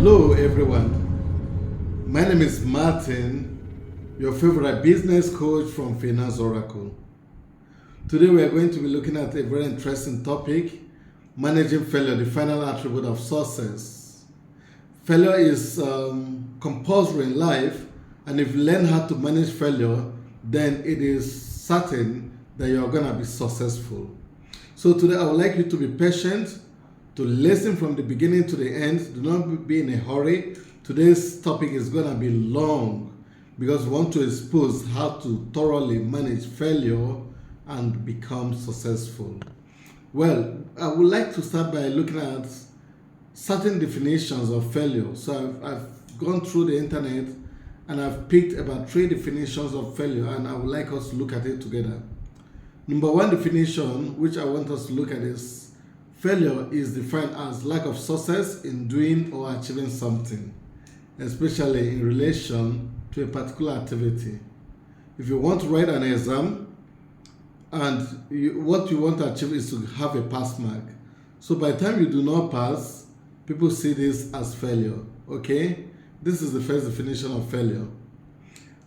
Hello everyone, my name is Martin, your favorite business coach from Finance Oracle. Today we are going to be looking at a very interesting topic, managing failure, the final attribute of success. Failure is compulsory in life, and if you learn how to manage failure, then it is certain that you are going to be successful. So today I would like you to be patient, to listen from the beginning to the end. Do not be in a hurry. Today's topic is going to be long because we want to expose how to thoroughly manage failure and become successful. Well, I would like to start by looking at certain definitions of failure. So I've gone through the internet and I've picked about 3 definitions of failure, and I would like us to look at it together. Number 1 definition, which I want us to look at, is failure is defined as lack of success in doing or achieving something, especially in relation to a particular activity. If you want to write an exam and what you want to achieve is to have a pass mark, so by the time you do not pass, people see this as failure. Okay, this is the first definition of failure.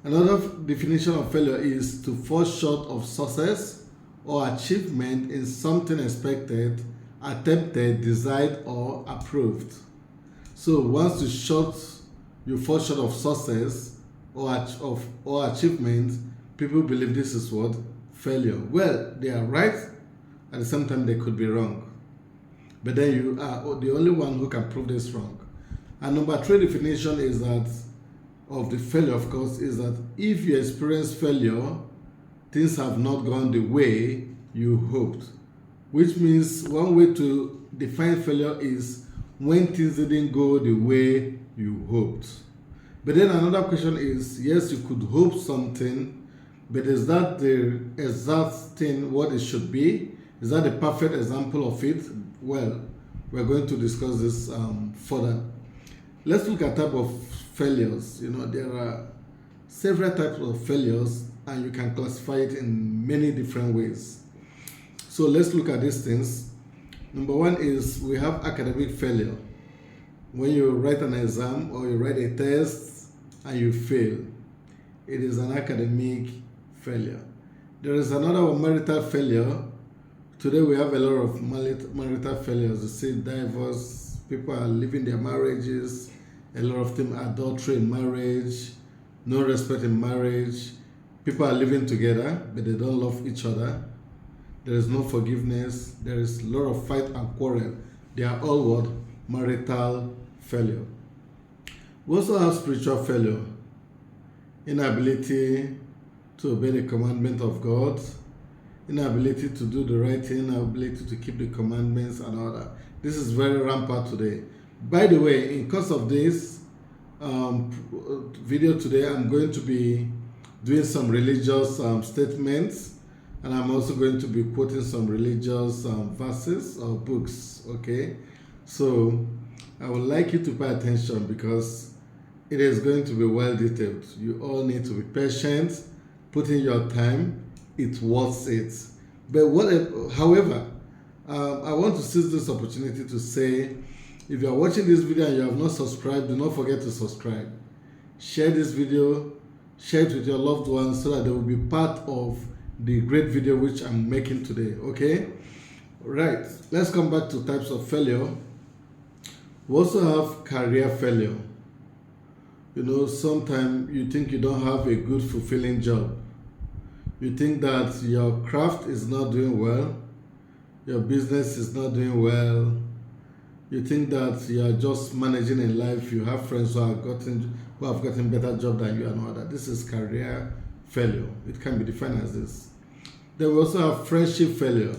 Another definition of failure is to fall short of success or achievement in something expected, attempted, desired, or approved. So once you fall short of success or achievement, people believe this is what? Failure. Well, they are right, at the same time they could be wrong. But then you are the only one who can prove this wrong. And number 3 definition is that of the failure, of course, is that if you experience failure, things have not gone the way you hoped. Which means one way to define failure is when things didn't go the way you hoped. But then another question is, yes, you could hope something, but is that the exact thing what it should be? Is that the perfect example of it? Well, we're going to discuss this further. Let's look at type of failures. There are several types of failures, and you can classify it in many different ways. So let's look at these things. Number 1 is we have academic failure. When you write an exam or you write a test and you fail, it is an academic failure. There is another one, marital failure. Today we have a lot of marital failures. You see divorce, people are leaving their marriages, a lot of them adultery in marriage, no respect in marriage. People are living together, but they don't love each other. There is no forgiveness. There is a lot of fight and quarrel. They are all what? Marital failure. We also have spiritual failure. Inability to obey the commandment of God. Inability to do the right thing. Inability to keep the commandments and all that. This is very rampant today. By the way, in course of this video today, I'm going to be doing some religious statements. And I'm also going to be quoting some religious verses or books, okay? So I would like you to pay attention because it is going to be well detailed. You all need to be patient, put in your time, it's worth it. But however, I want to seize this opportunity to say, if you are watching this video and you have not subscribed, do not forget to subscribe. Share this video, share it with your loved ones so that they will be part of the great video which I'm making today. Okay, right, let's come back to types of failure. We also have career failure. Sometimes you think you don't have a good fulfilling job. You think that your craft is not doing well, your business is not doing well. You think that you are just managing in life. You have friends who have gotten better job than you and all that. This is career failure. It can be defined as this. Then we also have friendship failure.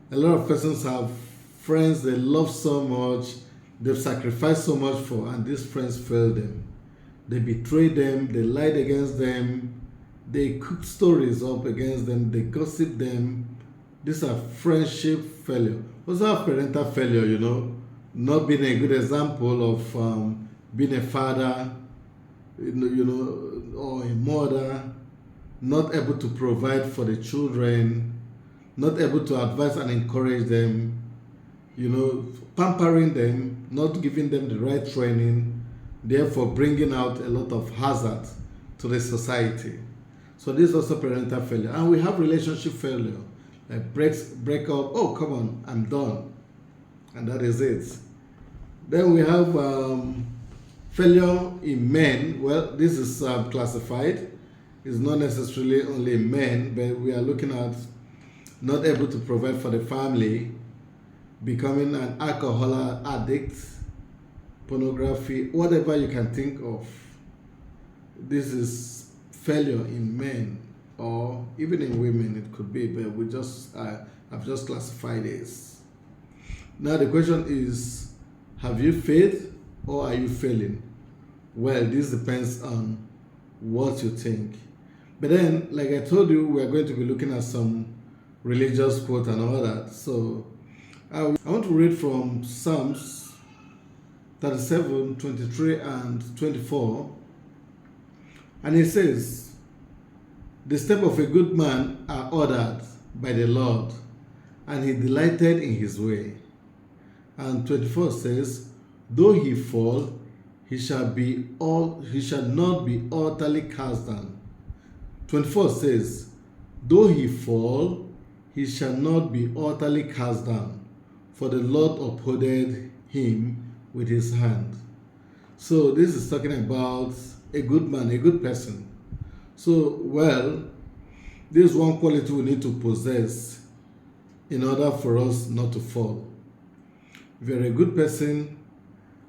A lot of persons have friends they love so much, they've sacrificed so much for, and these friends fail them. They betrayed them, they lied against them, they cooked stories up against them, they gossip them. These are friendship failure. We also have parental failure, not being a good example of being a father, or a mother, not able to provide for the children, not able to advise and encourage them. pampering them, not giving them the right training, therefore bringing out a lot of hazard to the society. So this is also parental failure. And we have relationship failure, like break up, oh come on, I'm done. And that is it. Then we have failure in men. Well, this is classified. It's not necessarily only men, but we are looking at not able to provide for the family, becoming an alcohol addict, pornography, whatever you can think of. This is failure in men, or even in women it could be, but I've just classified this. Now the question is, have you failed or are you failing? Well, this depends on what you think. But then, like I told you, we are going to be looking at some religious quote and all that. So I want to read from Psalms 37, 23 and 24. And it says, the steps of a good man are ordered by the Lord, and he delighted in his way. And 24 says, though he fall, he shall not be utterly cast down. 24 says, though he fall, he shall not be utterly cast down, for the Lord upholdeth him with his hand. So this is talking about a good man, a good person. So, well, this is one quality we need to possess in order for us not to fall. If you're a good person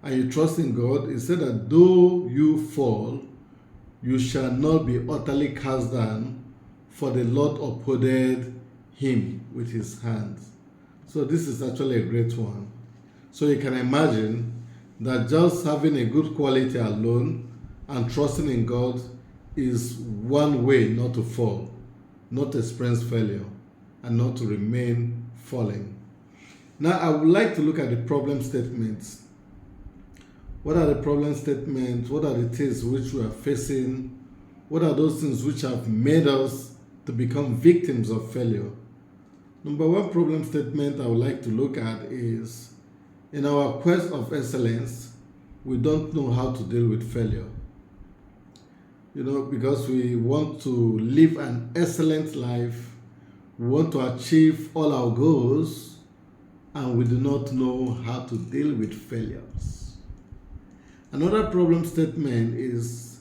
and you trust in God, it said that though you fall, you shall not be utterly cast down, for the Lord upholdeth him with his hand. So this is actually a great one. So you can imagine that just having a good quality alone and trusting in God is one way not to fall, not to experience failure, and not to remain falling. Now I would like to look at the problem statements. What are the problem statements? What are the things which we are facing? What are those things which have made us to become victims of failure? Number one problem statement I would like to look at is, in our quest of excellence, we don't know how to deal with failure. Because we want to live an excellent life, we want to achieve all our goals, and we do not know how to deal with failures. Another problem statement is,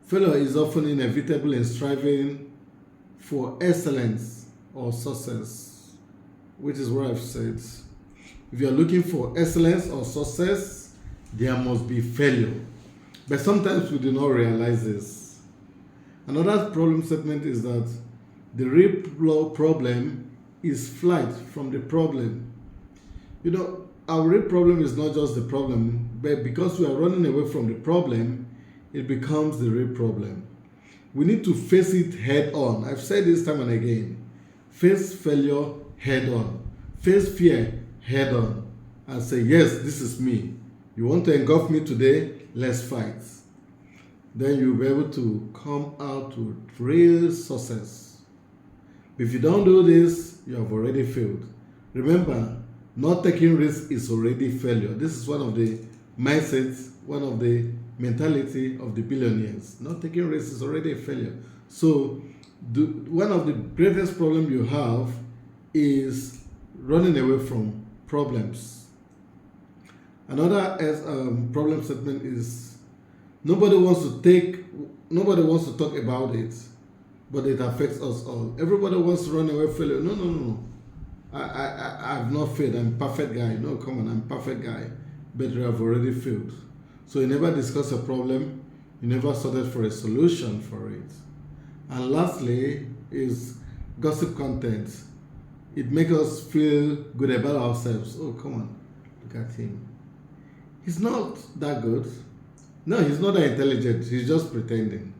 failure is often inevitable in striving for excellence or success, which is what I've said. If you're looking for excellence or success, there must be failure. But sometimes we do not realize this. Another problem statement is that the real problem is flight from the problem. Our real problem is not just the problem, but because we are running away from the problem, it becomes the real problem. We need to face it head on. I've said this time and again. Face failure head on. Face fear head on. And say, yes, this is me. You want to engulf me today? Let's fight. Then you'll be able to come out with real success. If you don't do this, you have already failed. Remember, not taking risks is already failure. This is one of the mindsets, one of the mentality of the billionaires. Not taking risks is already a failure. So one of the greatest problems you have is running away from problems. Another problem statement is, nobody wants to talk about it, but it affects us all. Everybody wants to run away from failure. No. I've not failed. I'm a perfect guy. No, come on, I'm a perfect guy. But you have already failed. So you never discuss a problem. You never sorted for a solution for it. And lastly is gossip content. It makes us feel good about ourselves. Oh, come on, look at him. He's not that good. No, he's not that intelligent. He's just pretending.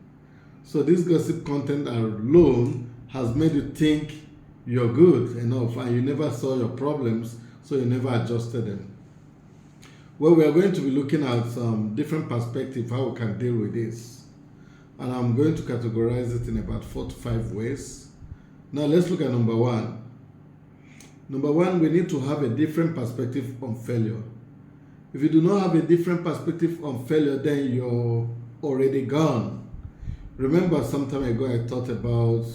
So this gossip content alone has made you think you're good enough and you never saw your problems, so you never adjusted them. Well, we are going to be looking at some different perspectives how we can deal with this. And I'm going to categorize it in about 4 to 5 ways. Now let's look at number one. Number one, we need to have a different perspective on failure. If you do not have a different perspective on failure, then you're already gone. Remember, some time ago I thought about,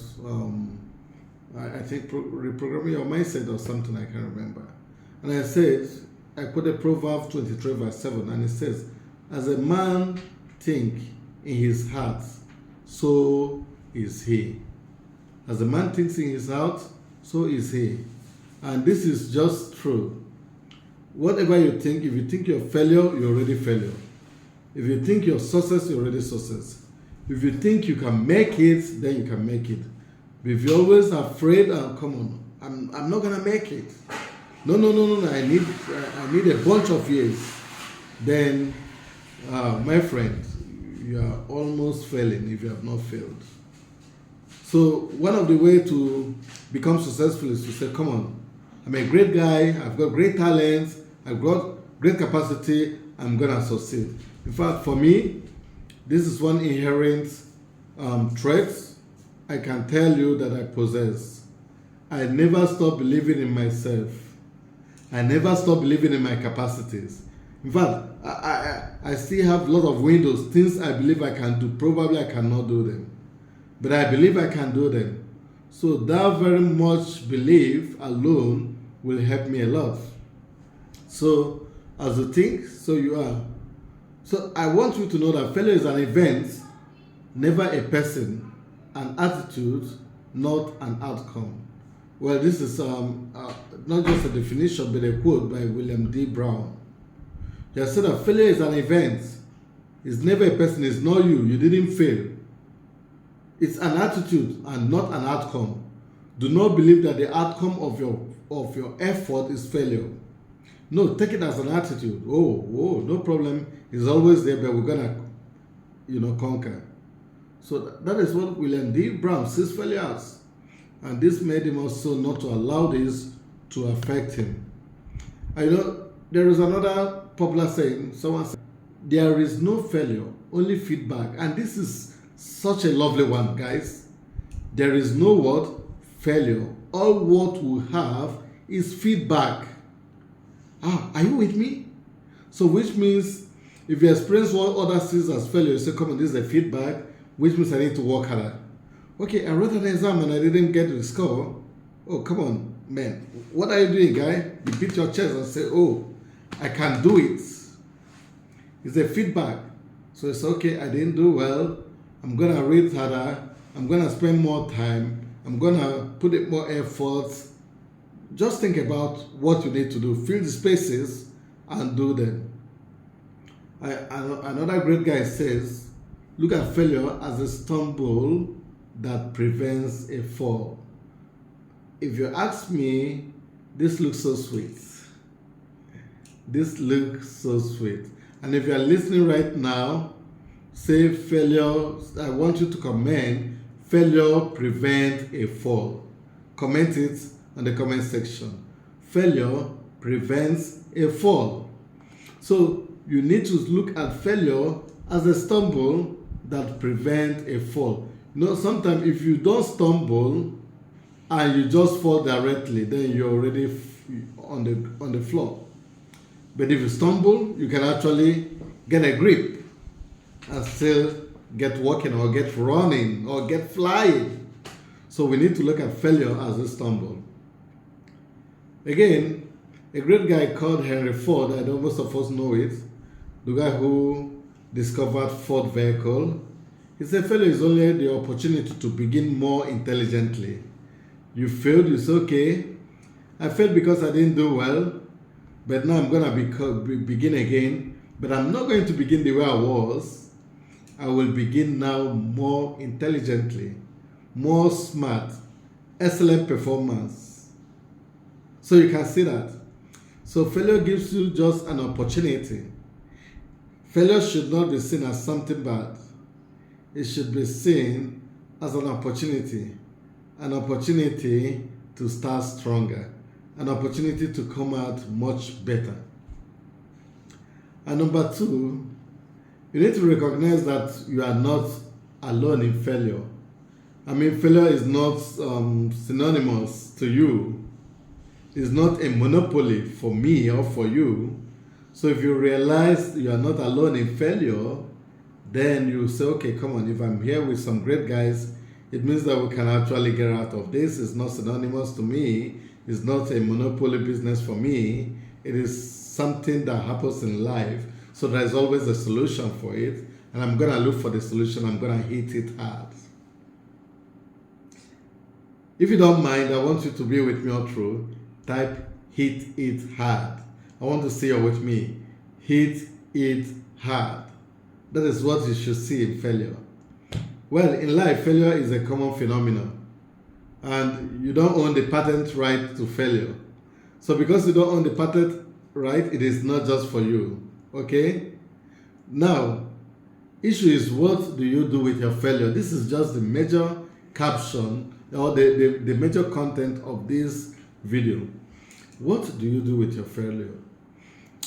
I think, reprogramming your mindset or something, I can't remember. And I said, I quoted Proverbs 23 verse 7, and it says, as a man think in his heart, so is he. As a man thinks in his heart, so is he. And this is just true. Whatever you think, if you think you're failure, you're already failure. If you think you're success, you're already success. If you think you can make it, then you can make it. But if you're always afraid, come on, I'm not gonna make it. No, I need a bunch of years. Then, my friend, you are almost failing if you have not failed. So one of the ways to become successful is to say, come on, I'm a great guy, I've got great talents, I've got great capacity, I'm gonna succeed. In fact, for me, this is one inherent trait I can tell you that I possess. I never stop believing in myself. I never stop believing in my capacities. In fact, I still have a lot of windows, things I believe I can do. Probably I cannot do them, but I believe I can do them. So that very much belief alone will help me a lot. So as you think, so you are. So I want you to know that failure is an event, never a person, an attitude, not an outcome. Well, this is not just a definition, but a quote by William D. Brown. He has said that failure is an event. It's never a person. It's not you. You didn't fail. It's an attitude and not an outcome. Do not believe that the outcome of your effort is failure. No, take it as an attitude. Oh, no problem. It's always there, but we're gonna, conquer. So that is what William D. Brown sees failure as. And this made him also not to allow this to affect him. I know there is another popular saying, someone said, there is no failure, only feedback. And this is such a lovely one, guys. There is no what? Failure. All what we have is feedback. Are you with me? So which means if you experience what others see as failure, you say, come on, this is a feedback, which means I need to work harder. Okay, I wrote an exam and I didn't get the score. Oh, come on, man. What are you doing, guy? You beat your chest and say, oh, I can do it. It's a feedback. So it's okay, I didn't do well. I'm going to read harder. I'm going to spend more time. I'm going to put in more effort. Just think about what you need to do. Fill the spaces and do them. Another great guy says, look at failure as a stumble that prevents a fall. If you ask me, this looks so sweet. This looks so sweet. And if you are listening right now, say failure, I want you to comment, failure prevent a fall. Comment it on the comment section. Failure prevents a fall. So you need to look at failure as a stumble that prevents a fall. Sometimes if you don't stumble and you just fall directly, then you're already on the floor. But if you stumble, you can actually get a grip and still get walking or get running or get flying. So we need to look at failure as a stumble. Again, a great guy called Henry Ford, I know most of us know it, the guy who discovered Ford vehicle. He said failure is only the opportunity to begin more intelligently. You failed, you say, okay, I failed because I didn't do well, but now I'm going to begin again. But I'm not going to begin the way I was. I will begin now more intelligently, more smart, excellent performance. So you can see that. So failure gives you just an opportunity. Failure should not be seen as something bad. It should be seen as an opportunity to start stronger, an opportunity to come out much better. And number two, you need to recognize that you are not alone in failure. I mean, failure is not synonymous to you. is not a monopoly for me or for you. So if you realize you are not alone in failure, then you say, okay, come on, if I'm here with some great guys, it means that we can actually get out of this. It's not synonymous to me. It's not a monopoly business for me. It is something that happens in life. So there's always a solution for it. And I'm going to look for the solution. I'm going to hit it hard. If you don't mind, I want you to be with me all through. Type hit it hard. I want to see you with me. Hit it hard. That is what you should see in failure. Well, in life, failure is a common phenomenon. And you don't own the patent right to failure. So because you don't own the patent right, it is not just for you. Okay? Now, issue is, what do you do with your failure? This is just the major caption or the major content of this video. What do you do with your failure?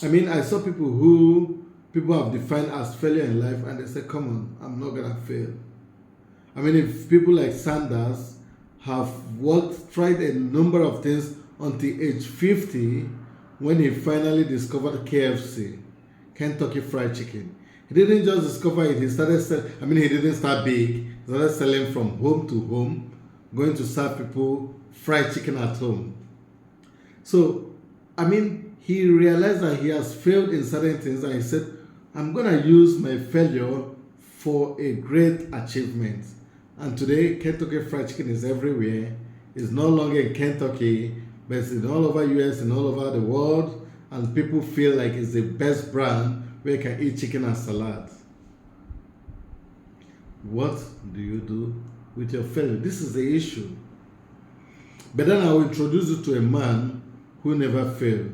I mean, I saw people have defined as failure in life, and they say, come on, I'm not gonna fail. I mean, if people like Sanders have tried a number of things until age 50, when he finally discovered KFC, Kentucky Fried Chicken. He didn't just discover it, he started he didn't start big. He started selling from home to home, going to serve people fried chicken at home. So, he realized that he has failed in certain things, and he said, I'm going to use my failure for a great achievement. And today, Kentucky Fried Chicken is everywhere. It's no longer in Kentucky, but it's in all over US and all over the world. And people feel like it's the best brand where you can eat chicken and salad. What do you do with your failure? This is the issue. But then I will introduce you to a man who never failed.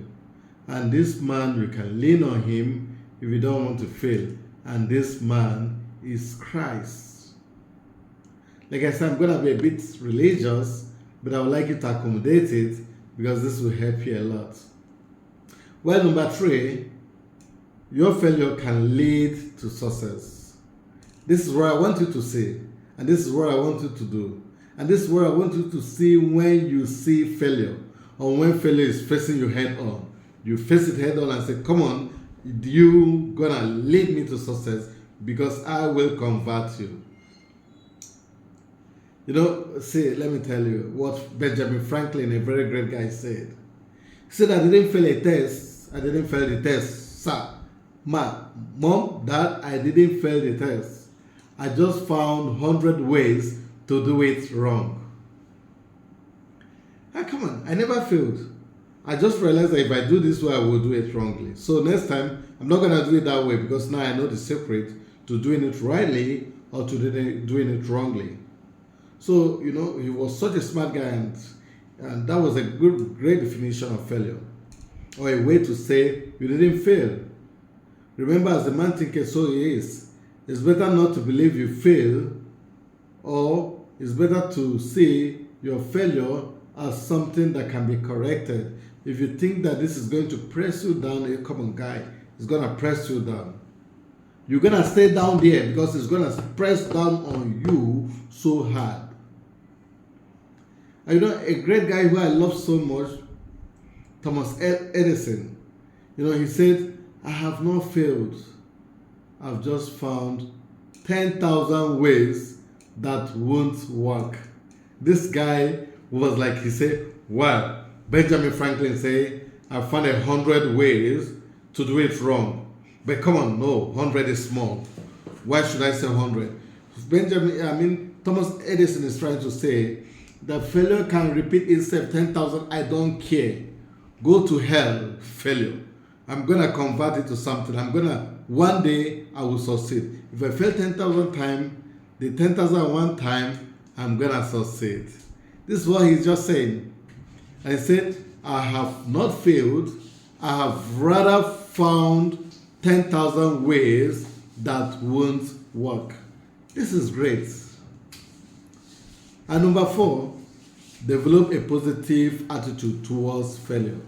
And this man, you can lean on him if you don't want to fail. And this man is Christ. Like I said, I'm going to be a bit religious, but I would like you to accommodate it because this will help you a lot. Well, number 3, your failure can lead to success. This is what I want you to see, and this is what I want you to do. And this is what I want you to see when you see failure, or when failure is facing you head on. You face it head on and say, come on, you gonna lead me to success because I will convert you. Let me tell you what Benjamin Franklin, a very great guy, said. He said, I didn't fail a test. I didn't fail the test, sir. Mom, Dad, I didn't fail the test. I just found 100 ways to do it wrong. Come on, I never failed. I just realized that if I do this way, I will do it wrongly. So next time, I'm not going to do it that way because now I know the secret to doing it rightly or to doing it wrongly. So, he was such a smart guy, and that was a great definition of failure, or a way to say you didn't fail. Remember, as the man thinketh, so he is. It's better not to believe you fail, or it's better to see your failure as something that can be corrected. If you think that this is going to press you down, come on, guy, it's going to press you down. You're going to stay down there because it's going to press down on you so hard. And a great guy who I love so much, Thomas Edison, he said, I have not failed. I've just found 10,000 ways that won't work. This guy was like, he said, wow, Benjamin Franklin said, I found 100 ways to do it wrong. But come on, no, 100 is small. Why should I say 100? Thomas Edison is trying to say that failure can repeat itself 10,000. I don't care. Go to hell, failure. I'm going to convert it to something. One day I will succeed. If I fail 10,000 times, the 10,001 time, I'm going to succeed. This is what he's just saying. I said, I have not failed. I have rather found 10,000 ways that won't work. This is great. And number 4, develop a positive attitude towards failure.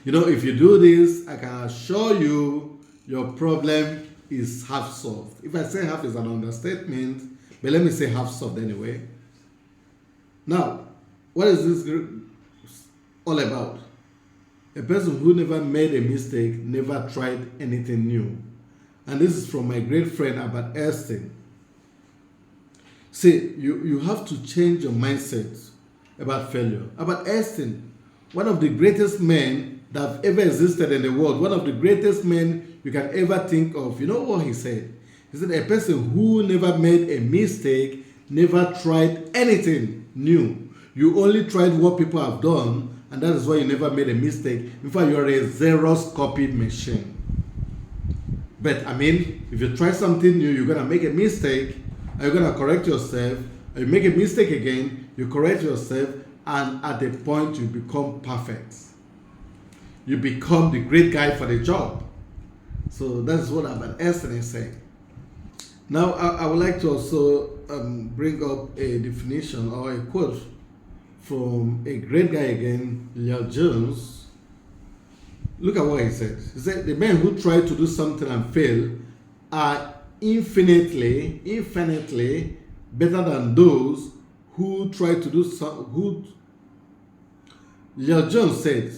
If you do this, I can assure you your problem is half solved. If I say half is an understatement, but let me say half solved anyway. Now, what is this all about. A person who never made a mistake, never tried anything new. And this is from my great friend Albert Einstein. See, you have to change your mindset about failure. Albert Einstein, one of the greatest men that have ever existed in the world, one of the greatest men you can ever think of. You know what he said? He said, a person who never made a mistake, never tried anything new. You only tried what people have done, and that is why you never made a mistake. In fact, you're a Xerox copy machine. But I mean, if you try something new, you're going to make a mistake, and you're going to correct yourself, and you make a mistake again, you correct yourself, and at a point you become perfect. You become the great guy for the job. So that's what Albert Einstein is saying. Now, I would like to also bring up a definition or a quote from a great guy again, Leon Jones. Look at what he said. He said, the men who try to do something and fail are infinitely better than those who try to do something. Leon Jones said,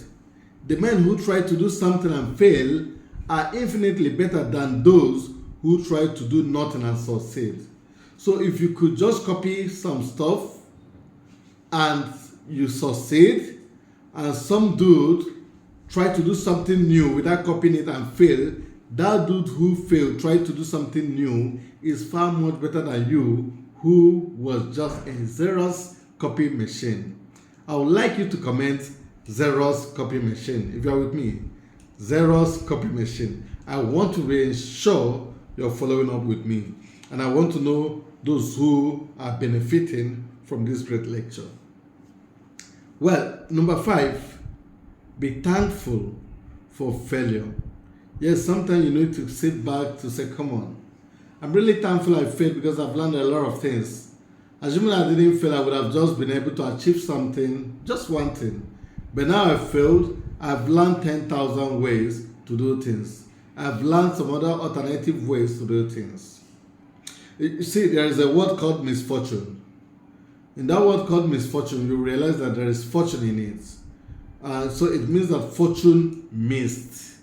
the men who try to do something and fail are infinitely better than those who try to do nothing and succeed. So if you could just copy some stuff and you succeed, and some dude try to do something new without copying it and fail, that dude who failed, tried to do something new, is far much better than you who was just a Xerox copy machine. I would like you to comment Xerox copy machine. If you are with me, Xerox copy machine. I want to ensure you're following up with me, and I want to know those who are benefiting from this great lecture. Well, number 5, be thankful for failure. Yes, sometimes you need to sit back to say, come on, I'm really thankful I failed because I've learned a lot of things. Assuming I didn't fail, I would have just been able to achieve something, just one thing. But now I failed, I've learned 10,000 ways to do things. I've learned some other alternative ways to do things. You see, there is a word called misfortune. In that word called misfortune, you realize that there is fortune in it. So it means that fortune missed.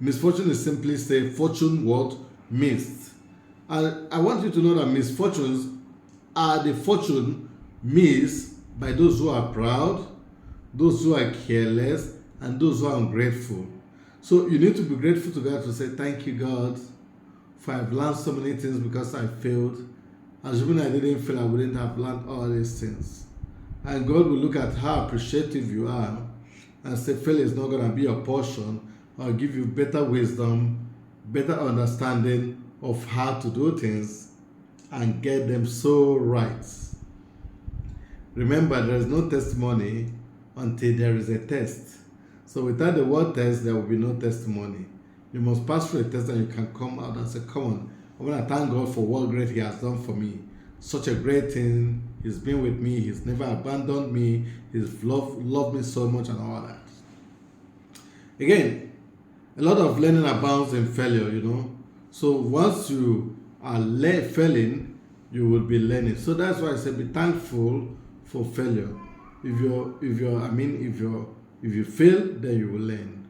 Misfortune is simply say fortune what? Missed. And I want you to know that misfortunes are the fortune missed by those who are proud, those who are careless, and those who are ungrateful. So you need to be grateful to God to say, thank you, God, for I've learned so many things because I failed. Assuming I didn't fail, I wouldn't have learned all these things. And God will look at how appreciative you are and say, failure is not going to be your portion. I'll give you better wisdom, better understanding of how to do things and get them so right. Remember, there is no testimony until there is a test. So without the word test, there will be no testimony. You must pass through a test and you can come out and say, come on, I want to thank God for what great He has done for me. Such a great thing. He's been with me. He's never abandoned me. He's loved me so much and all that. Again, a lot of learning abounds in failure, you know. So once you are failing, you will be learning. So that's why I say be thankful for failure. If you fail, then you will learn.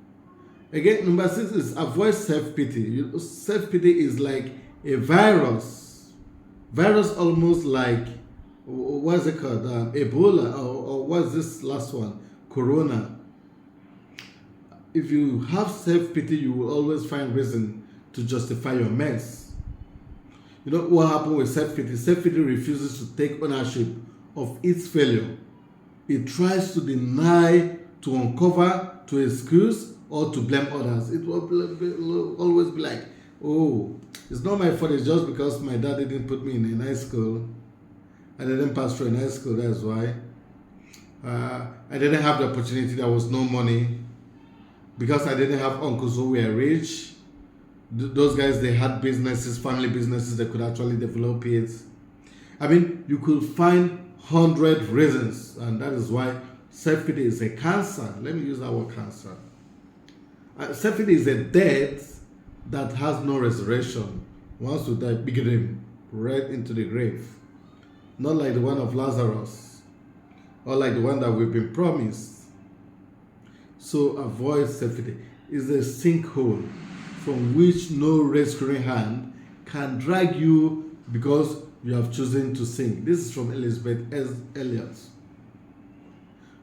Again, number 6 is avoid self-pity. Self-pity is like a virus. Virus almost like, what's it called? Ebola, or what's this last one? Corona. If you have self-pity, you will always find reason to justify your mess. You know what happened with self-pity? Self-pity refuses to take ownership of its failure. It tries to deny, to uncover, to excuse, or to blame others. It will always be like, oh, it's not my fault, it's just because my dad didn't put me in a nice school. I didn't pass through a nice school, that's why. I didn't have the opportunity, there was no money. Because I didn't have uncles who were rich. Those guys, they had businesses, family businesses, they could actually develop it. I mean, you could find 100 reasons, and that is why self-pity is a cancer. Let me use that word, cancer. Self-pity is a death that has no resurrection. Once you die, begin right into the grave. Not like the one of Lazarus, or like the one that we've been promised. So avoid self-pity. It's a sinkhole from which no rescuing hand can drag you because you have chosen to sink. This is from Elizabeth S. Elliot.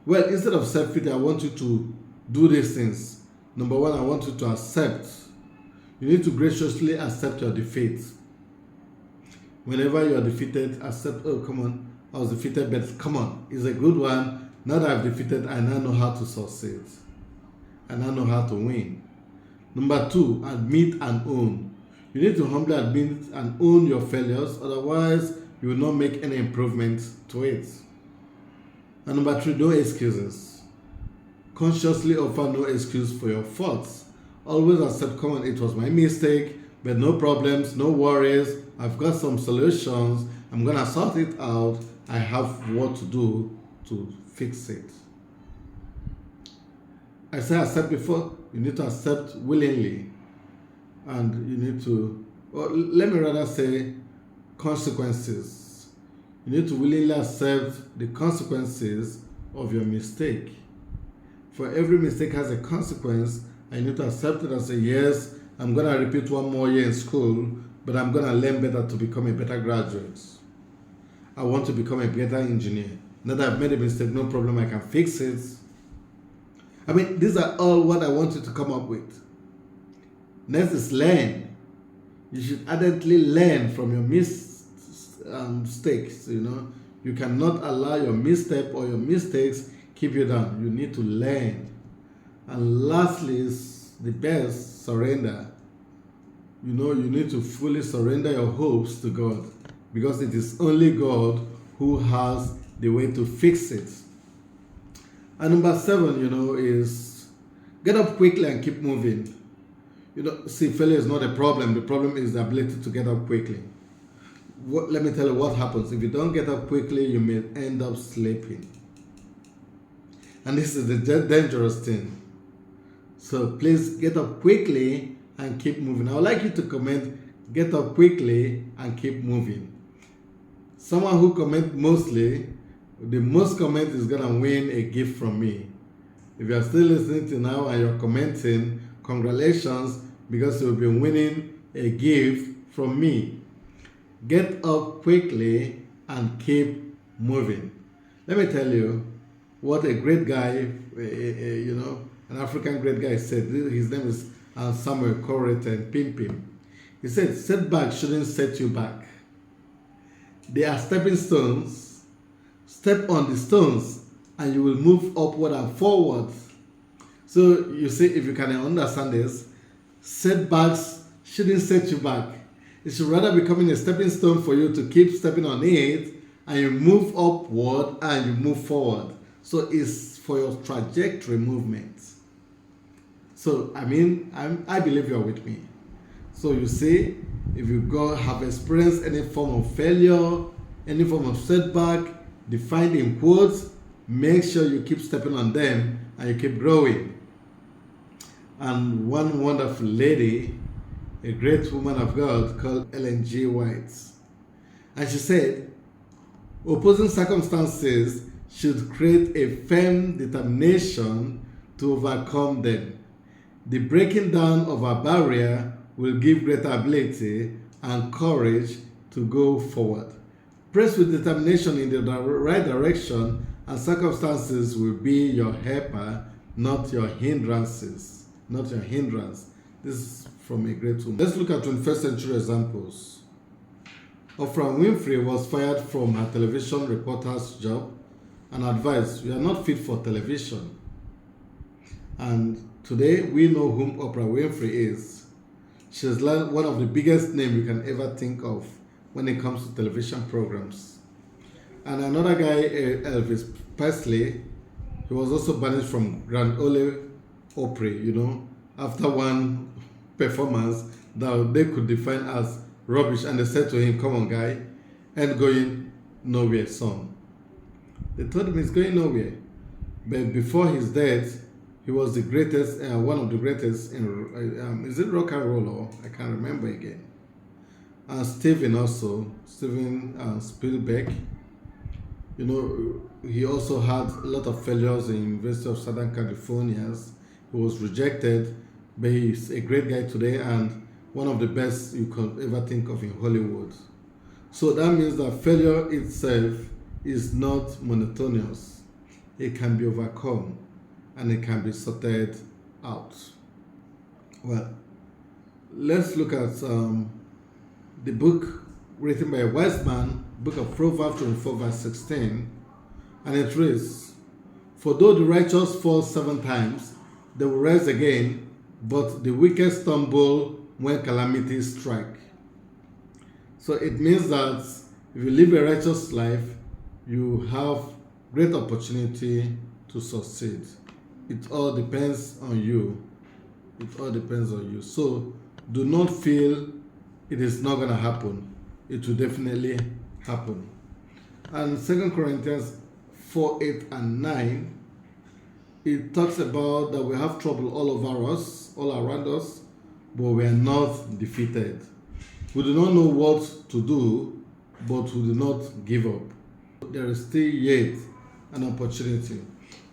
Well, instead of self-pity, I want you to do these things. Number one, I want you to accept. You need to graciously accept your defeat. Whenever you are defeated, accept, oh, come on, I was defeated, but come on, it's a good one. Now that I've defeated, I now know how to succeed. I now know how to win. Number two, admit and own. You need to humbly admit and own your failures, otherwise you will not make any improvements to it. And number three, no excuses. Consciously offer no excuse for your faults. Always accept, come on, it was my mistake, but no problems, no worries. I've got some solutions. I'm going to sort it out. I have what to do to fix it. I said accept before. You need to accept willingly. And you need to, or let me rather say consequences. You need to willingly accept the consequences of your mistake. For every mistake has a consequence, and you need to accept it and say, yes, I'm going to repeat one more year in school, but I'm going to learn better to become a better graduate. I want to become a better engineer. Now that I've made a mistake, no problem, I can fix it. I mean, these are all what I want you to come up with. Next is learn. You should ardently learn from your mistakes. You cannot allow your misstep or your mistakes keep you down. You need to learn. And lastly is the best, surrender. You need to fully surrender your hopes to God, because it is only God who has the way to fix it. And number 7, is get up quickly and keep moving. See, failure is not a problem. The problem is the ability to get up quickly. Let me tell you what happens. If you don't get up quickly, you may end up sleeping. And this is the dangerous thing. So please get up quickly and keep moving. I would like you to comment, get up quickly and keep moving. Someone who comments mostly, the most comment is going to win a gift from me. If you are still listening to now and you're commenting, congratulations, because you'll be winning a gift from me. Get up quickly and keep moving. Let me tell you what a great guy, an African great guy said. His name is Samuel Corrigan Pimpim. He said, setbacks shouldn't set you back. They are stepping stones. Step on the stones and you will move upward and forward. So you see, if you can understand this, setbacks shouldn't set you back. It should rather become a stepping stone for you to keep stepping on it, and you move upward and you move forward. So it's for your trajectory movement. So I believe you're with me. So you see, if you have experienced any form of failure, any form of setback, defined in quotes, make sure you keep stepping on them and you keep growing. And one wonderful lady, a great woman of God called Ellen G. White, and she said, opposing circumstances should create a firm determination to overcome them. The breaking down of a barrier will give greater ability and courage to go forward. Press with determination in the right direction, and circumstances will be your helper, not your hindrances. Not your hindrance. This is from a great woman. Let's look at 21st century examples. Oprah Winfrey was fired from her television reporter's job and advised, you are not fit for television. And today we know whom Oprah Winfrey is. She's one of the biggest names you can ever think of when it comes to television programs. And another guy, Elvis Presley, he was also banished from Grand Ole Opry, after one performance that they could define as rubbish. And they said to him, come on guy, ain't going nowhere son. They told him he's going nowhere. But before his death, he was the greatest, one of the greatest in, is it rock and roll or I can't remember again. And Steven Spielberg, You know, he also had a lot of failures in University of Southern California. He was rejected, but he's a great guy today and one of the best you could ever think of in Hollywood. So that means that failure itself is not monotonous. It can be overcome and it can be sorted out. Well, let's look at the book written by a wise man, book of Proverbs 24, verse 16, and it reads, "For though the righteous fall 7 times, they will rise again, but the wicked stumble when calamities strike." So it means that if you live a righteous life, you have great opportunity to succeed. It all depends on you. It all depends on you. So do not feel it is not going to happen. It will definitely happen. And 2 Corinthians 4, 8 and 9, it talks about that we have trouble all over us, all around us, but we are not defeated. We do not know what to do, but we do not give up. There is still yet an opportunity.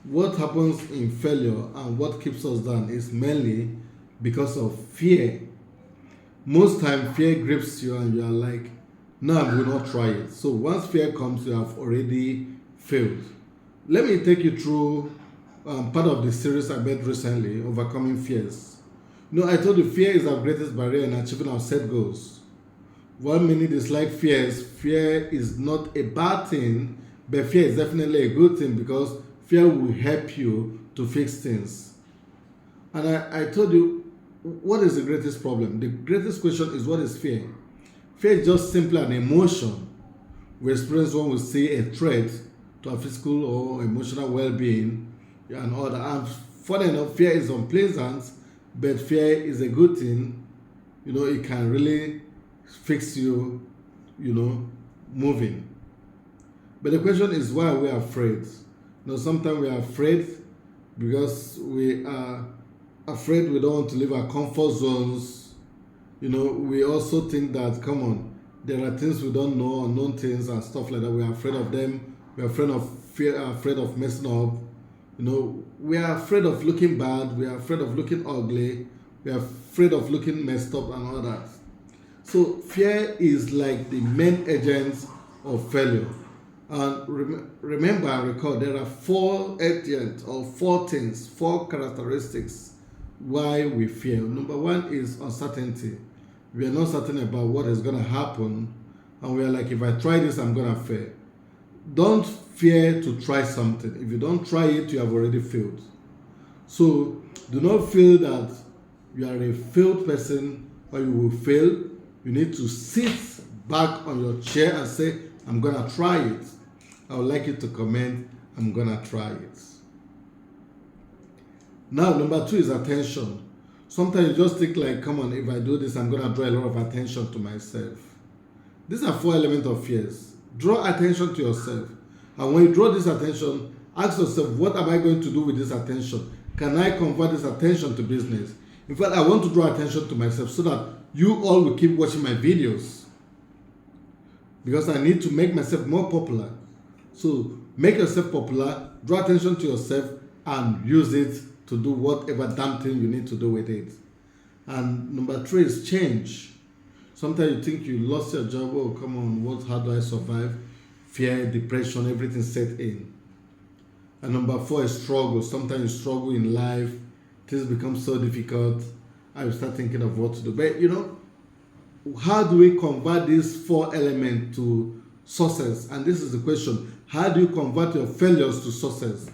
What happens in failure and what keeps us down is mainly because of fear. Most time fear grips you and you are like, no, I will not try it. So once fear comes, you have already failed. Let me take you through part of the series I made recently, Overcoming Fears. You know, I told you fear is our greatest barrier in achieving our set goals. While many dislike fears, fear is not a bad thing, but fear is definitely a good thing because fear will help you to fix things. And I told you, what is the greatest problem? The greatest question is, what is fear? Fear is just simply an emotion we experience when we see a threat to our physical or emotional well-being and all that. And funny enough, fear is unpleasant, but fear is a good thing. You know, it can really fix you, moving. But the question is, why are we afraid? You know, sometimes we are afraid because we are afraid we don't want to leave our comfort zones. You know, we also think that, come on, there are things we don't know, unknown things and stuff like that. We are afraid of them. We are afraid of fear, afraid of messing up. You know, we are afraid of looking bad. We are afraid of looking ugly. We are afraid of looking messed up and all that. So fear is like the main agent of failure. And remember and recall, there are 4 agents or 4 things, 4 characteristics why we fear. Number 1 is uncertainty. We are not certain about what is going to happen, and we are like, if I try this, I'm going to fail. Don't fear to try something. If you don't try it, you have already failed. So do not feel that you are a failed person or you will fail. You need to sit back on your chair and say, I'm going to try it. I would like you to comment, I'm going to try it. Now, number 2 is attention. Sometimes you just think like, come on, if I do this, I'm going to draw a lot of attention to myself. These are 4 elements of fears. Draw attention to yourself. And when you draw this attention, ask yourself, what am I going to do with this attention? Can I convert this attention to business? In fact, I want to draw attention to myself so that you all will keep watching my videos. Because I need to make myself more popular. So make yourself popular, draw attention to yourself, and use it to do whatever damn thing you need to do with it. And number 3 is change. Sometimes you think you lost your job. Oh, come on, how do I survive? Fear, depression, everything set in. And number 4 is struggle. Sometimes you struggle in life. Things become so difficult. I will start thinking of what to do. But, how do we convert these 4 elements to success? And this is the question. How do you convert your failures to success?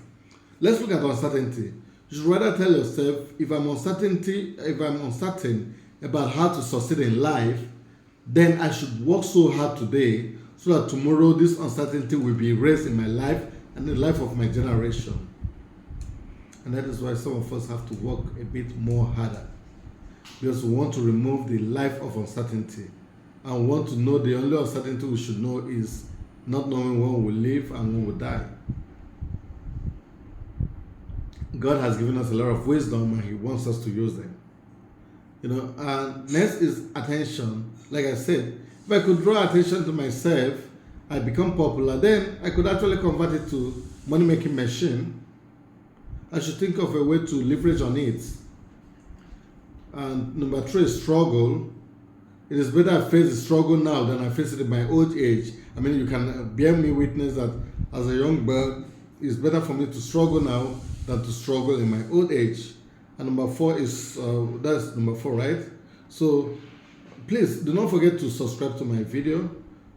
Let's look at uncertainty. You should rather tell yourself, if I'm uncertain about how to succeed in life, then I should work so hard today so that tomorrow this uncertainty will be erased in my life and the life of my generation. And that is why some of us have to work a bit more harder, because we want to remove the life of uncertainty and want to know the only uncertainty we should know is not knowing when we live and when we die. God has given us a lot of wisdom and He wants us to use them. And next is attention. Like I said, if I could draw attention to myself I become popular, then I could actually convert it to money making machine. I should think of a way to leverage on it. And number three is struggle. It is better I face the struggle now than I face it in my old age. I mean, you can bear me witness that as a young bird, it's better for me to struggle now than to struggle in my old age. And number four is, that's number four, right? So please do not forget to subscribe to my video.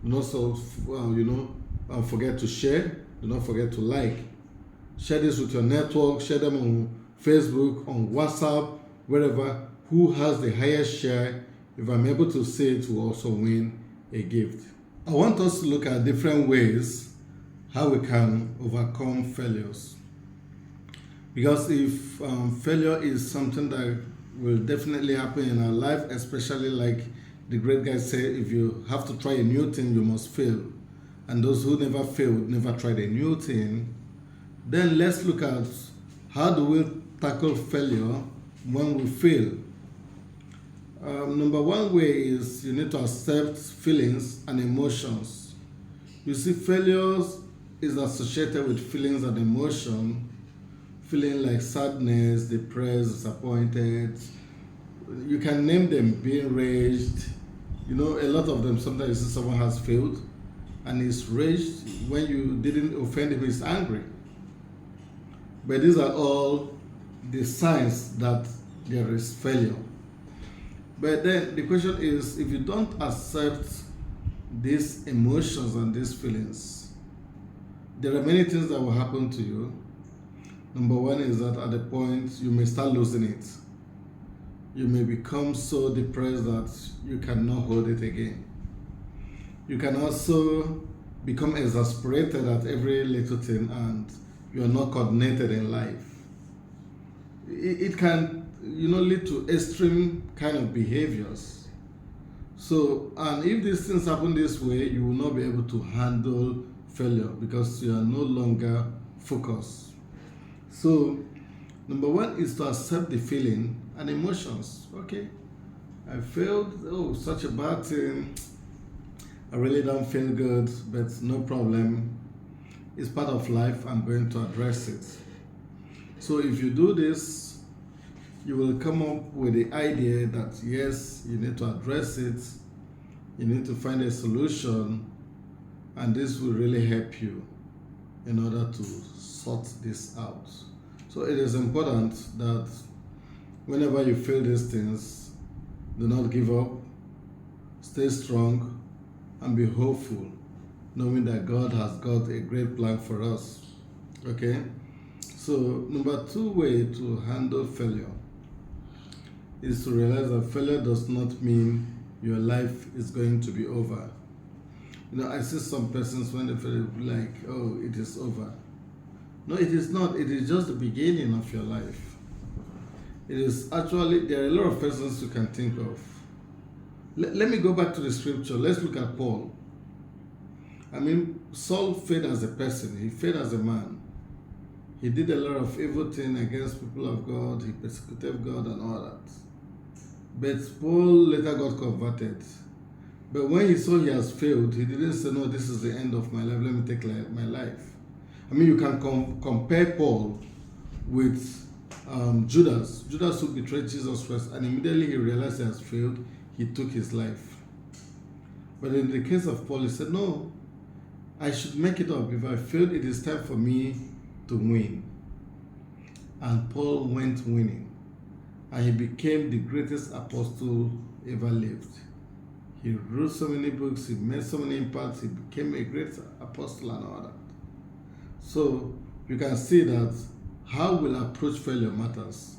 Do not forget to share. Do not forget to like. Share this with your network. Share them on Facebook, on WhatsApp, wherever. Who has the highest share? If I'm able to say it, will also win a gift. I want us to look at different ways how we can overcome failures. Because if failure is something that will definitely happen in our life, especially like the great guy said, if you have to try a new thing, you must fail. And those who never failed, never tried a new thing. Then let's look at how do we tackle failure when we fail. Number one way is you need to accept feelings and emotions. You see, failures is associated with feelings and emotion. Feeling like sadness, depressed, disappointed. You can name them, being raged. You know, a lot of them, sometimes you see someone has failed and is raged. When you didn't offend him, he's angry. But these are all the signs that there is failure. But then the question is, if you don't accept these emotions and these feelings, there are many things that will happen to you. Number one is that at the point you may start losing it. You may become so depressed that you cannot hold it again. You can also become exasperated at every little thing and you are not coordinated in life. It can, lead to extreme kind of behaviors. So, and if these things happen this way, you will not be able to handle failure because you are no longer focused. So, number one is to accept the feeling and emotions. Okay, I failed. Oh, such a bad thing. I really don't feel good, but no problem. It's part of life. I'm going to address it. So if you do this, you will come up with the idea that yes, you need to address it. You need to find a solution, and this will really help you in order to sort this out. So it is important that whenever you feel these things, do not give up, stay strong, and be hopeful, knowing that God has got a great plan for us. Okay? So, number two way to handle failure is to realize that failure does not mean your life is going to be over. I see some persons when they feel like, oh, it is over. No, it is not. It is just the beginning of your life. It is actually, there are a lot of persons you can think of. Let me go back to the scripture. Let's look at Paul. Saul failed as a person. He failed as a man. He did a lot of evil things against people of God. He persecuted God and all that. But Paul later got converted. But when he saw he has failed, he didn't say, no, this is the end of my life. Let me take my life. You can compare Paul with Judas. Judas who betrayed Jesus Christ, and immediately he realized he has failed. He took his life. But in the case of Paul, he said, no, I should make it up. If I failed, it is time for me to win. And Paul went winning. And he became the greatest apostle ever lived. He wrote so many books, he made so many impacts, he became a great apostle and all that. So you can see that how we'll approach failure matters.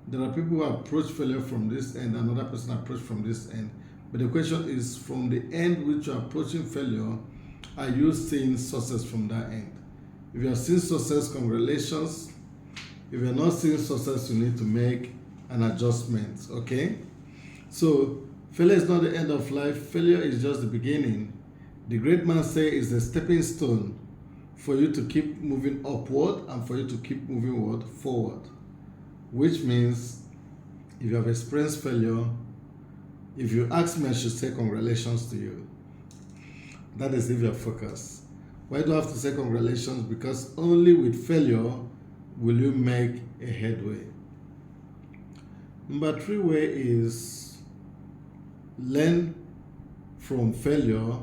There are people who approach failure from this end, another person approach from this end. But the question is, from the end which you're approaching failure, are you seeing success from that end? If you're seeing success, congratulations. If you're not seeing success, you need to make an adjustment, okay? So, failure is not the end of life. Failure is just the beginning. The great man says it's a stepping stone for you to keep moving upward and for you to keep moving forward. Which means, if you have experienced failure, if you ask me, I should say congratulations to you. That is if you're focused. Why do I have to say congratulations? Because only with failure will you make a headway. Number 3 way is learn from failure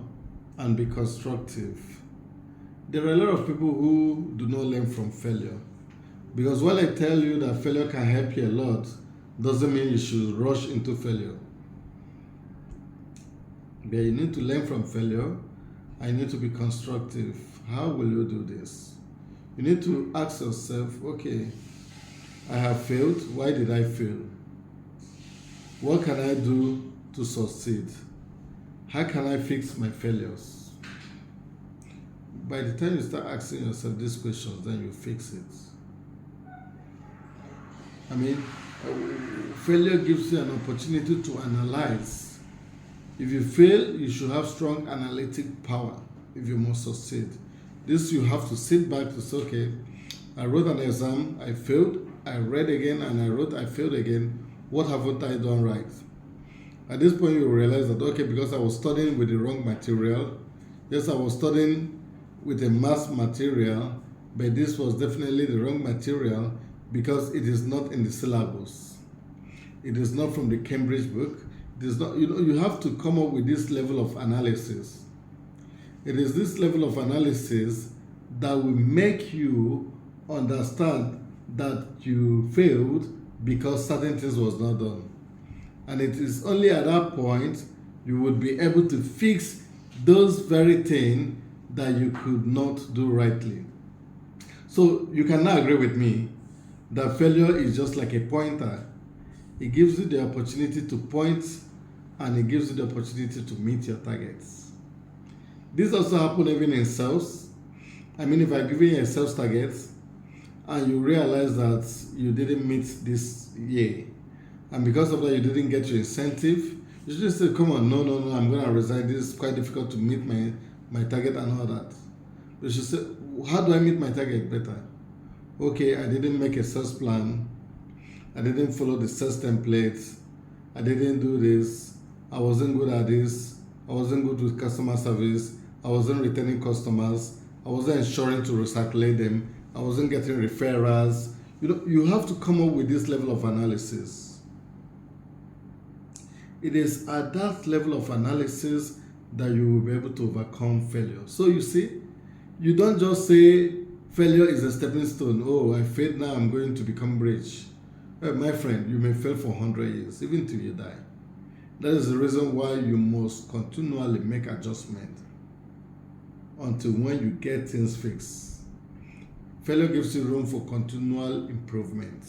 and be constructive. There are a lot of people who do not learn from failure. Because while I tell you that failure can help you a lot, doesn't mean you should rush into failure. But you need to learn from failure. I need to be constructive. How will you do this? You need to ask yourself, okay, I have failed. Why did I fail? What can I do to succeed? How can I fix my failures? By the time you start asking yourself these questions, then you fix it. Failure gives you an opportunity to analyze. If you fail, you should have strong analytic power if you must succeed. This you have to sit back to say, okay, I wrote an exam, I failed, I read again and I wrote, I failed again. What haven't I done right? At this point, you realize that, okay, because I was studying with the wrong material. Yes, I was studying with a math material, but this was definitely the wrong material because it is not in the syllabus. It is not from the Cambridge book. It is not, you have to come up with this level of analysis. It is this level of analysis that will make you understand that you failed because certain things was not done. And it is only at that point you would be able to fix those very things that you could not do rightly. So you can now agree with me that failure is just like a pointer. It gives you the opportunity to point and it gives you the opportunity to meet your targets. This also happens even in sales. If I give you a sales target and you realize that you didn't meet this year, and because of that you didn't get your incentive, you should just say, come on, no, I'm going to resign. This is quite difficult to meet my target and all that. You should say, how do I meet my target better? Okay, I didn't make a sales plan. I didn't follow the sales templates. I didn't do this. I wasn't good at this. I wasn't good with customer service. I wasn't retaining customers. I wasn't ensuring to recirculate them. I wasn't getting referrals. You have to come up with this level of analysis. It is at that level of analysis that you will be able to overcome failure. So you see, you don't just say failure is a stepping stone. Oh, I failed, now I'm going to become rich. My friend, you may fail for 100 years, even till you die. That is the reason why you must continually make adjustments until when you get things fixed. Failure gives you room for continual improvement.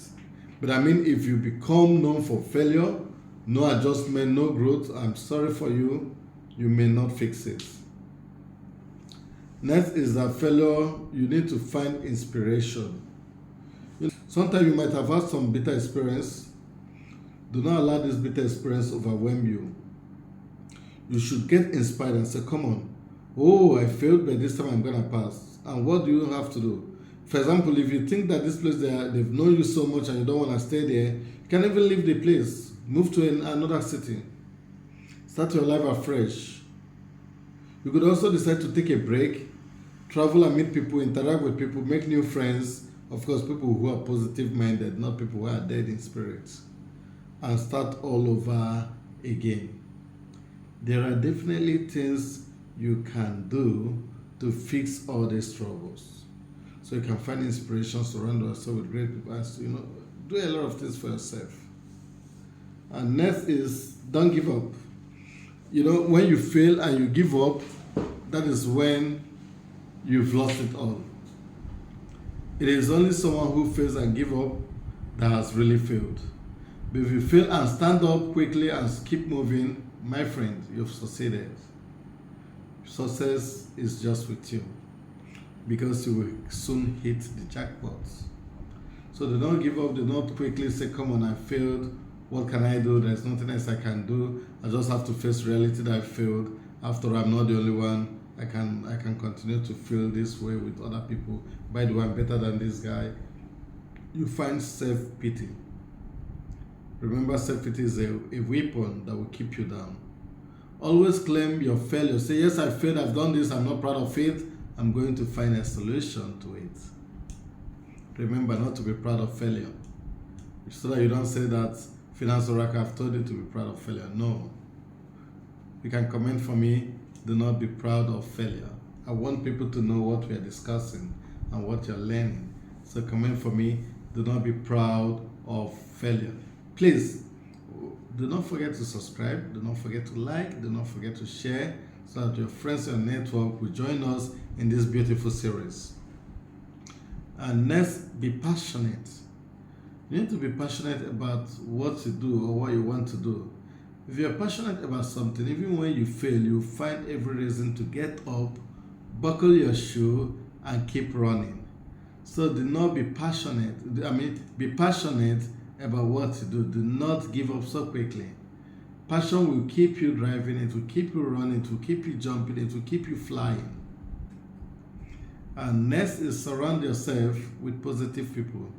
But if you become known for failure, no adjustment, no growth, I'm sorry for you, you may not fix it. Next is that failure, you need to find inspiration. Sometimes you might have had some bitter experience. Do not allow this bitter experience overwhelm you. You should get inspired and say, come on, oh, I failed, but this time I'm going to pass. And what do you have to do? For example, if you think that this place, they've known you so much and you don't want to stay there, you can even leave the place, move to another city, start your life afresh. You could also decide to take a break, travel and meet people, interact with people, make new friends. Of course, people who are positive-minded, not people who are dead in spirit, and start all over again. There are definitely things you can do to fix all these troubles. So you can find inspiration, surround yourself with great people, and do a lot of things for yourself. And next is, don't give up. When you fail and you give up, that is when you've lost it all. It is only someone who fails and gives up that has really failed. But if you fail and stand up quickly and keep moving, my friend, you've succeeded. Success is just with you because you will soon hit the jackpot. So they don't give up, they don't quickly say, come on, I failed. What can I do? There's nothing else I can do. I just have to face reality that I failed. After all, I'm not the only one. I can continue to feel this way with other people. By the way, I'm better than this guy. You find self-pity. Remember, self-pity is a weapon that will keep you down. Always claim your failure. Say, yes, I failed, I've done this, I'm not proud of it. I'm going to find a solution to it. Remember not to be proud of failure. So that you don't say that Finance Oracle, I've told you to be proud of failure. No. You can comment for me, do not be proud of failure. I want people to know what we are discussing and what you're learning. So comment for me, do not be proud of failure. Please, do not forget to subscribe, do not forget to like, do not forget to share so that your friends and network will join us in this beautiful series. And next, be passionate. You need to be passionate about what you do or what you want to do. If you're passionate about something, even when you fail, you find every reason to get up, buckle your shoe, and keep running. So do not be passionate. Be passionate about what you do. Do not give up so quickly. Passion will keep you driving, it will keep you running, it will keep you jumping, it will keep you flying. And next is surround yourself with positive people.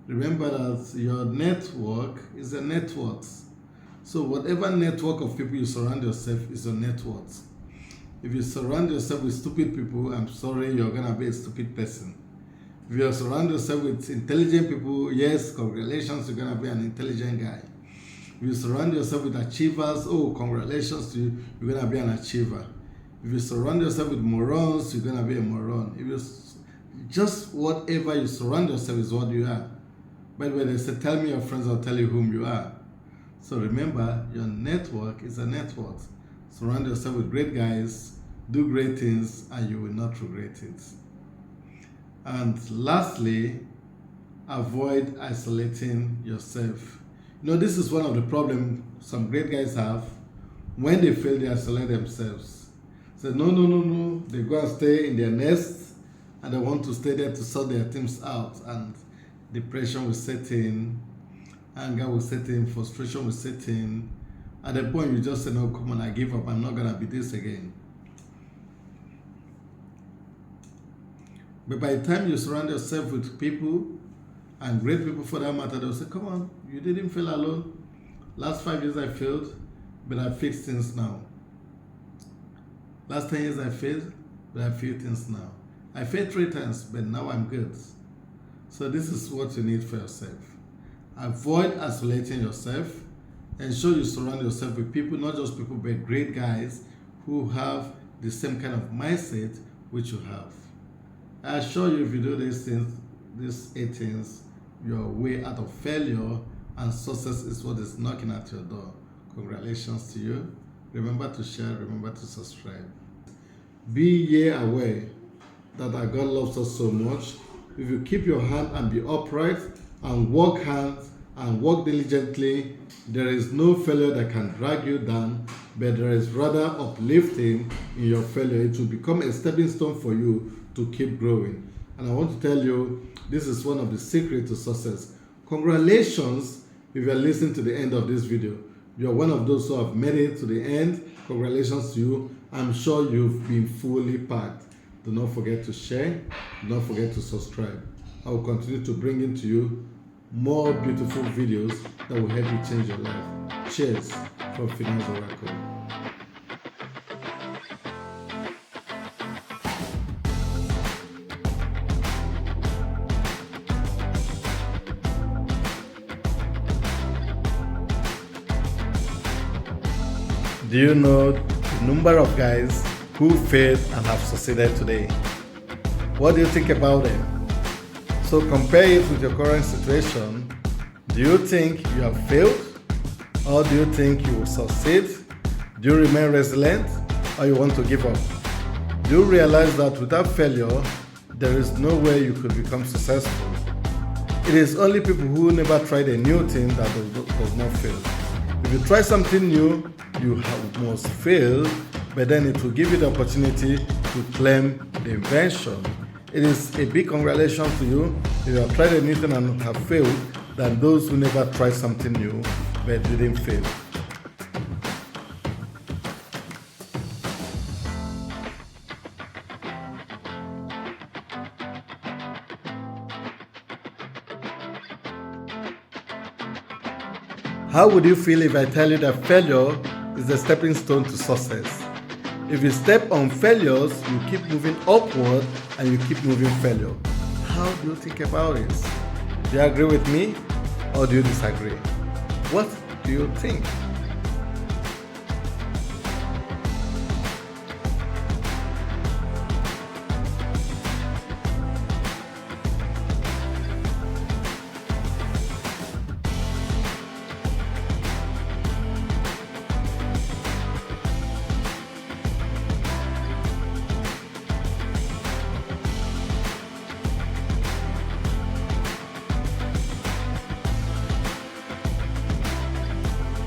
Remember that your network is a net worth. So whatever network of people you surround yourself is your net worth. If you surround yourself with stupid people, I'm sorry, you're going to be a stupid person. If you surround yourself with intelligent people, yes, congratulations, you're going to be an intelligent guy. If you surround yourself with achievers, oh, congratulations to you, you're going to be an achiever. If you surround yourself with morons, you're going to be a moron. If you just whatever you surround yourself is what you are. By the way, they say, tell me your friends, I'll tell you whom you are. So remember, your network is a net worth. Surround yourself with great guys, do great things, and you will not regret it. And lastly, avoid isolating yourself. You know, this is one of the problems some great guys have. When they fail, they isolate themselves. Say, no. They go and stay in their nest, and they want to stay there to sort their things out. And depression will set in, anger will set in, frustration will set in. At the point you just say, no, come on, I give up, I'm not going to be this again. But by the time you surround yourself with people, and great people for that matter, they'll say, come on, you didn't fail alone. Last 5 years I failed, but I fixed things now. Last 10 years I failed, but I fix things now. I failed 3 times, but now I'm good. So this is what you need for yourself. Avoid isolating yourself. Ensure you surround yourself with people, not just people, but great guys who have the same kind of mindset which you have. I assure you, if you do these things, these 8 things, you're way out of failure, and success is what is knocking at your door. Congratulations to you. Remember to share, remember to subscribe. Be ye aware that our God loves us so much. If you keep your hand and be upright and work hard and work diligently, there is no failure that can drag you down, but there is rather uplifting in your failure. It will become a stepping stone for you to keep growing. And I want to tell you, this is one of the secrets to success. Congratulations if you are listening to the end of this video. You are one of those who have made it to the end. Congratulations to you. I'm sure you've been fully packed. Do not forget to share. Do not forget to subscribe. I will continue to bring into you more beautiful videos that will help you change your life. Cheers from Finance Oracle. Do you know the number of guys who failed and have succeeded today? What do you think about them? So compare it with your current situation. Do you think you have failed? Or do you think you will succeed? Do you remain resilient? Or you want to give up? Do you realize that without failure, there is no way you could become successful? It is only people who never tried a new thing that does not fail. If you try something new, you must fail, but then it will give you the opportunity to claim the invention. It is a big congratulations to you if you have tried a new thing and have failed than those who never tried something new but didn't fail. How would you feel if I tell you that failure is the stepping stone to success. If you step on failures, you keep moving upward and you keep moving failure. How do you think about it? Do you agree with me or do you disagree? What do you think?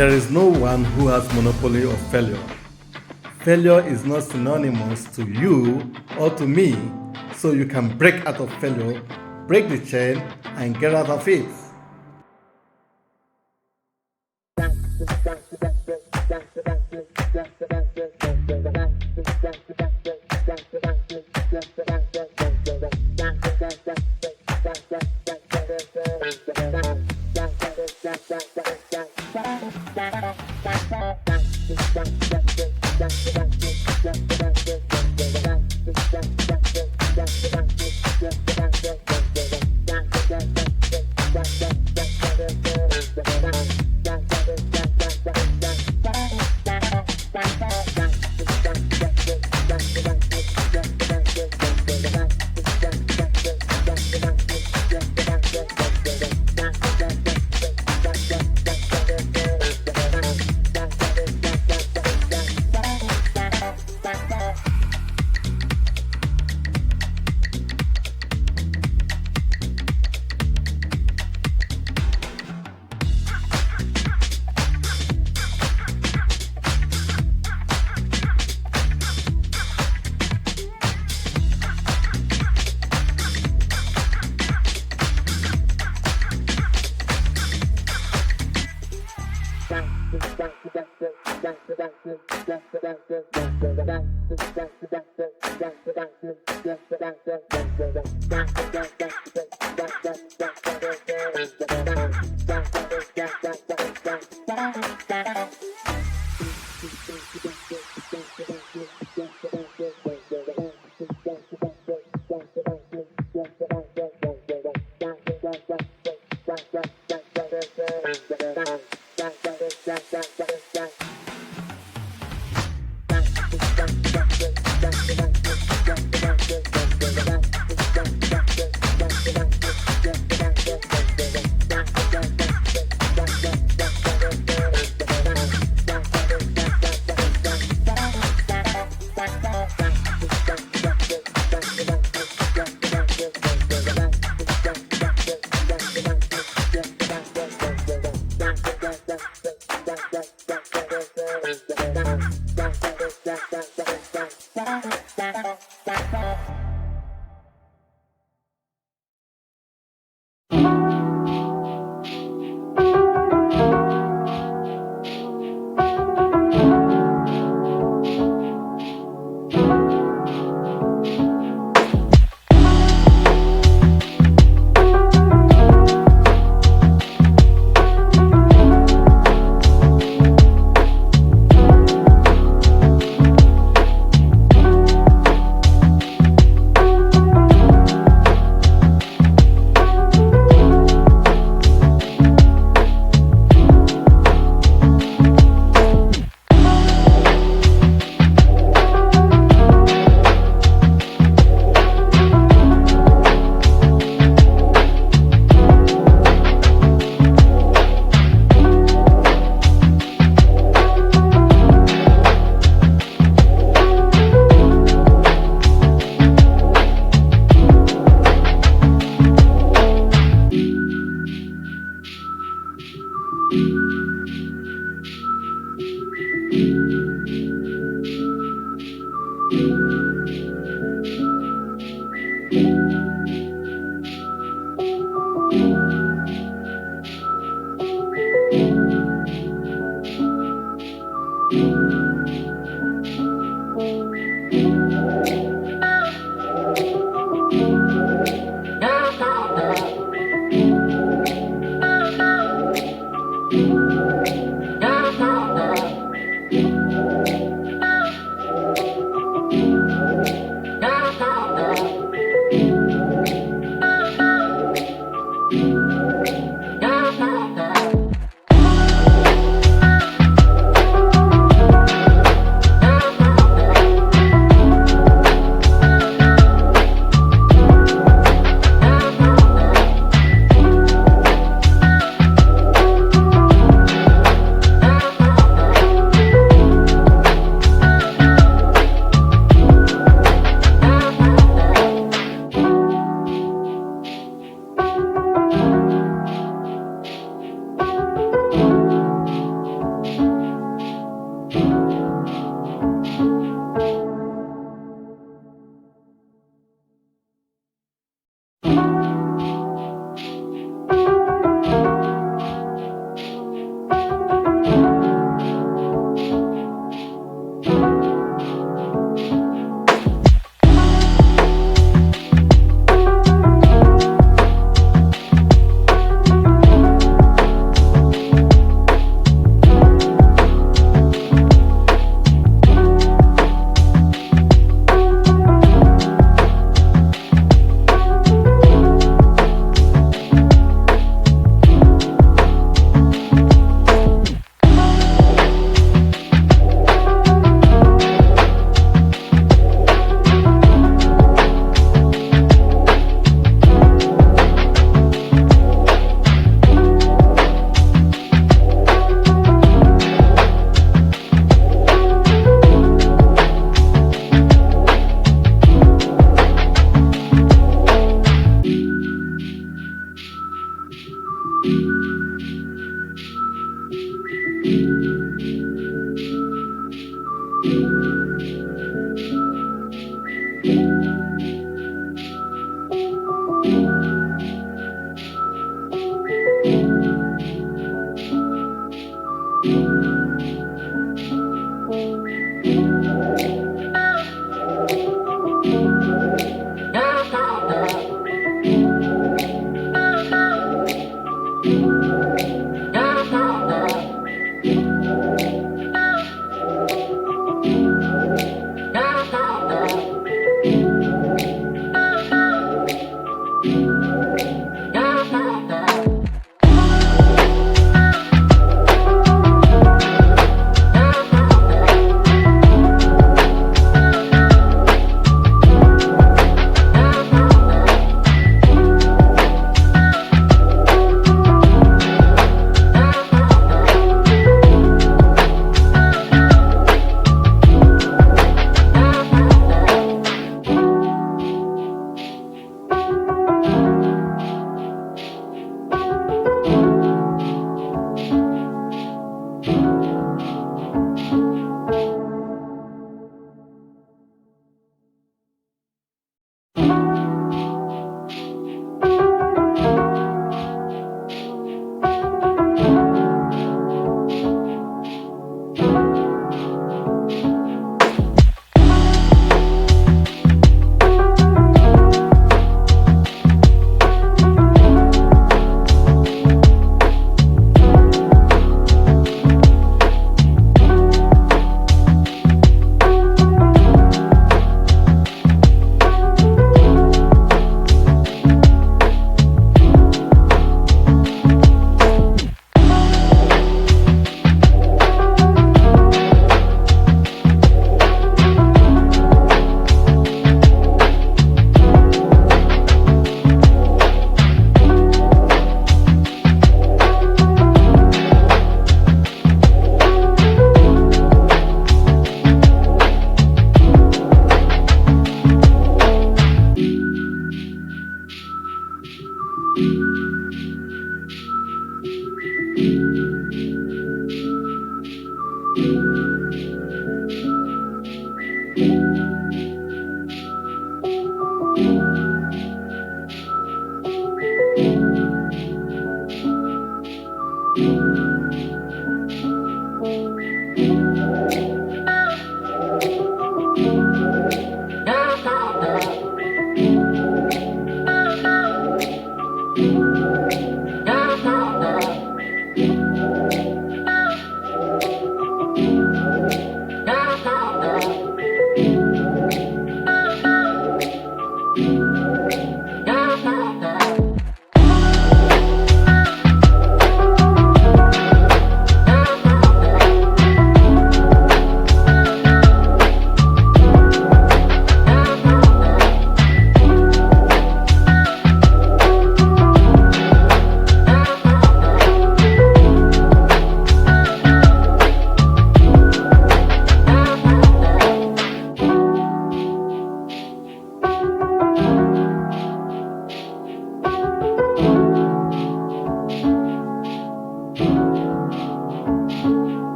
There is no one who has monopoly of failure. Failure is not synonymous to you or to me, so you can break out of failure, break the chain, and get out of it.